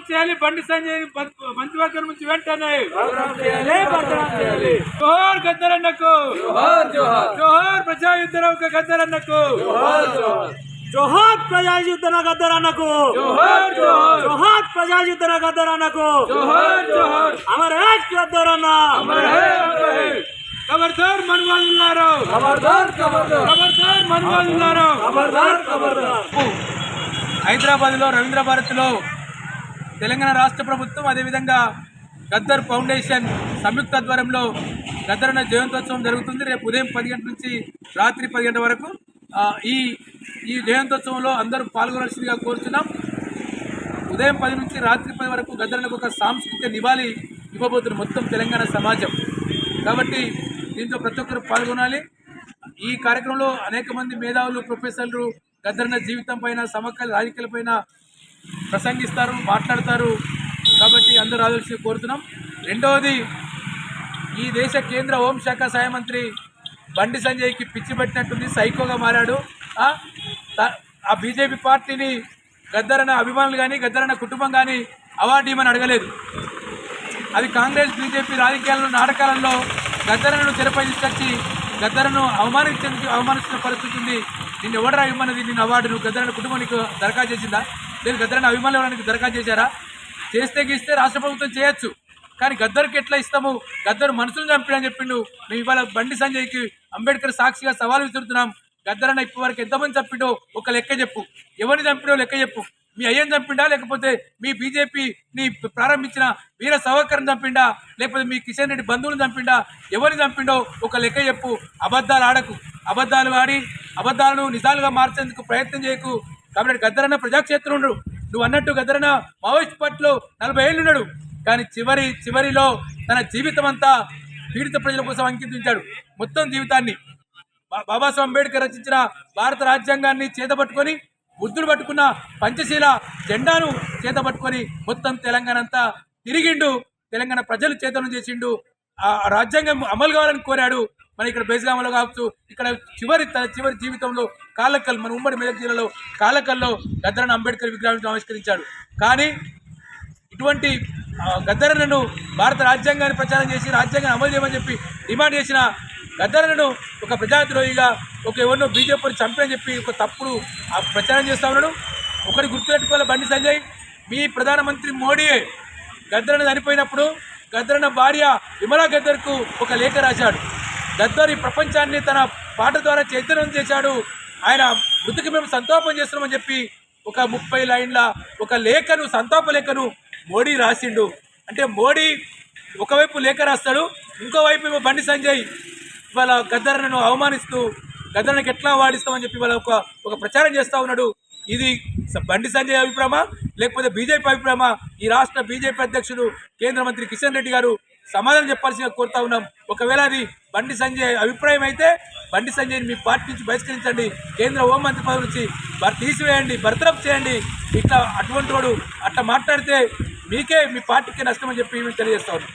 చేయాలి బండి సంజయ్ మంత్రివర్గం నుంచి వెంటనే జోహార్ గద్దరన్నకు, జోహార్ ప్రజాయుద్ధ నౌక గద్దరన్నకు, జోహార్ ప్రజాయుద్ధ గద్దరన్నకు, జోహార్ ప్రజాయుద్ధ గద్దరన్నకు, అమర్ హై గద్దరన్న, ఖబర్దార్ మనువాదులారా, ఖబర్దార్ మనువాదులారా. హైదరాబాద్లో రవీంద్ర భారతిలో తెలంగాణ రాష్ట్ర ప్రభుత్వం అదేవిధంగా గద్దర్ ఫౌండేషన్ సంయుక్త ఆధ్వర్యంలో గద్దరన్న జయంతోత్సవం జరుగుతుంది. రేపు ఉదయం 10 గంటల నుంచి రాత్రి 10 గంటల వరకు ఈ జయంతోత్సవంలో అందరూ పాల్గొనాల్సిందిగా కోరుతున్నాం. ఉదయం 10 నుంచి రాత్రి 10 వరకు గద్దరన్నకు ఒక సాంస్కృతిక నివాళి ఇవ్వబోతున్నారు మొత్తం తెలంగాణ సమాజం. కాబట్టి దీంతో ప్రతి ఒక్కరు పాల్గొనాలి. ఈ కార్యక్రమంలో అనేక మంది మేధావులు, ప్రొఫెసర్లు గద్దరన్న జీవితం పైన, సమకాలీన రాజకీయాలపైన ప్రసంగిస్తారు, మాట్లాడతారు. కాబట్టి అందరూ రావాల్సి కోరుతున్నాం. రెండవది, ఈ దేశ కేంద్ర హోంశాఖ సహాయ మంత్రి బండి సంజయ్కి పిచ్చి పెట్టినట్టుంది, సైకోగా మారాడు. ఆ బీజేపీ పార్టీని గద్దరన్న అభిమానులు కానీ గద్దరన్న కుటుంబం కానీ అవార్డు ఇవ్వమని అడగలేదు. అది కాంగ్రెస్ బీజేపీ రాజకీయాల్లో నాటకాలలో గద్దరన్నను తెరపై తీసుకొచ్చి గద్దరను అవమానించిన పరిస్థితి ఉంది. నిన్ను ఎవడరా ఇవ్వమన్నది నిన్ను అవార్డు? నువ్వు గద్దరన్న కుటుంబం నీకు దరఖాస్తు చేసిందా? నేను గద్దరన్న అభిమానులు ఎవరికి దరఖాస్తు చేశారా? చేస్తే గీస్తే రాష్ట్ర ప్రభుత్వం చేయొచ్చు, కానీ గద్దర్కి ఎట్లా ఇస్తాము? గద్దరు మనుషులు చంపిడని చెప్పిండు. మేము ఇవాళ బండి సంజయ్కి అంబేద్కర్ సాక్షిగా సవాల్ విసురుతున్నాం. గద్దరన్న ఇప్పటి వరకు ఎంతమంది చంపిండో ఒక లెక్క చెప్పు. ఎవరిని చంపిడో లెక్క చెప్పు. మీ అయ్యని చంపిండా, లేకపోతే మీ బీజేపీని ప్రారంభించిన వీర సవర్కర్ని చంపిండా, లేకపోతే మీ కిషన్ రెడ్డి బంధువులను చంపిండా? ఎవరిని చంపిండో ఒక లెక్క చెప్పు. అబద్ధాలు ఆడకు. అబద్ధాలు ఆడి అబద్ధాలను నిజాలుగా మార్చేందుకు ప్రయత్నం చేయకు. కాబట్టి గద్దరన్న ప్రజాక్షేత్రం ఉండు. నువ్వు అన్నట్టు గద్దరన్న మావోయిస్ట్ పార్టీలో 40 ఏళ్ళు ఉన్నాడు, కానీ చివరిలో తన జీవితం అంతా పీడిత ప్రజల కోసం అంకించాడు. మొత్తం జీవితాన్ని బాబాసాహెబ్ అంబేద్కర్ రచించిన భారత రాజ్యాంగాన్ని చేతపట్టుకొని, బుద్ధుడు పట్టుకున్న పంచశీల జెండాను చేతపట్టుకొని మొత్తం తెలంగాణ అంతా తిరిగిండు. తెలంగాణ ప్రజలు చేతనం చేసిండు. ఆ రాజ్యాంగం అమలు కావాలని కోరాడు. మన ఇక్కడ బేస్గామలో కావచ్చు, ఇక్కడ చివరి జీవితంలో కాలకల్, మన ఉమ్మడి మెదక్ జిల్లాలో కాలకల్లో గద్దరన్న అంబేద్కర్ విగ్రహాన్ని ఆవిష్కరించాడు. కానీ ఇటువంటి గద్దరన్నను భారత రాజ్యాంగాన్ని ప్రచారం చేసి రాజ్యాంగాన్ని అమలు చేయమని చెప్పి డిమాండ్ చేసిన గద్దరన్నను ఒక ప్రజాద్రోహిగా, ఒక ఎవరినో బీజేపీని చంపని చెప్పి ఒక తప్పుడు ప్రచారం చేస్తూ ఉన్నాడు. ఒకటి గుర్తుపెట్టుకోవాలి, బండి సంజయ్ మీ ప్రధానమంత్రి మోడీయే. గద్దరన్న చనిపోయినప్పుడు గద్దరన్న భార్య విమలా గద్దర్కు ఒక లేఖ రాశాడు. గద్దర్ ఈ ప్రపంచాన్ని తన పాట ద్వారా చైతన్యం చేశాడు. ఆయన మృతికి మేము సంతాపం చేస్తున్నామని చెప్పి ఒక 30 లైన్ల ఒక లేఖను, సంతాప లేఖను మోడీ రాసిండు. అంటే మోడీ ఒకవైపు లేఖ రాస్తాడు, ఇంకోవైపు ఏమో బండి సంజయ్ ఇవాళ గద్దరన్నను అవమానిస్తూ గద్దరన్నకి ఎట్లా వాడిస్తామని చెప్పి వాళ్ళ ఒక ప్రచారం చేస్తూ ఉన్నాడు. ఇది బండి సంజయ్ అభిప్రాయమా, లేకపోతే బీజేపీ అభిప్రాయమా? ఈ రాష్ట్ర బీజేపీ అధ్యక్షుడు కేంద్ర మంత్రి కిషన్ రెడ్డి గారు సమాధానం చెప్పాల్సిందిగా కోరుతా ఉన్నాం. ఒకవేళ అది బండి సంజయ్ అభిప్రాయం అయితే బండి సంజయ్ని మీ పార్టీ నుంచి బహిష్కరించండి, కేంద్ర హోంమంత్రి పదవి నుంచి తీసివేయండి, బర్తరఫ్ చేయండి. ఇట్లా అటువంటి వాడు అట్లా మాట్లాడితే మీకే, మీ పార్టీకే నష్టం అని చెప్పి మేము తెలియజేస్తా ఉన్నాం.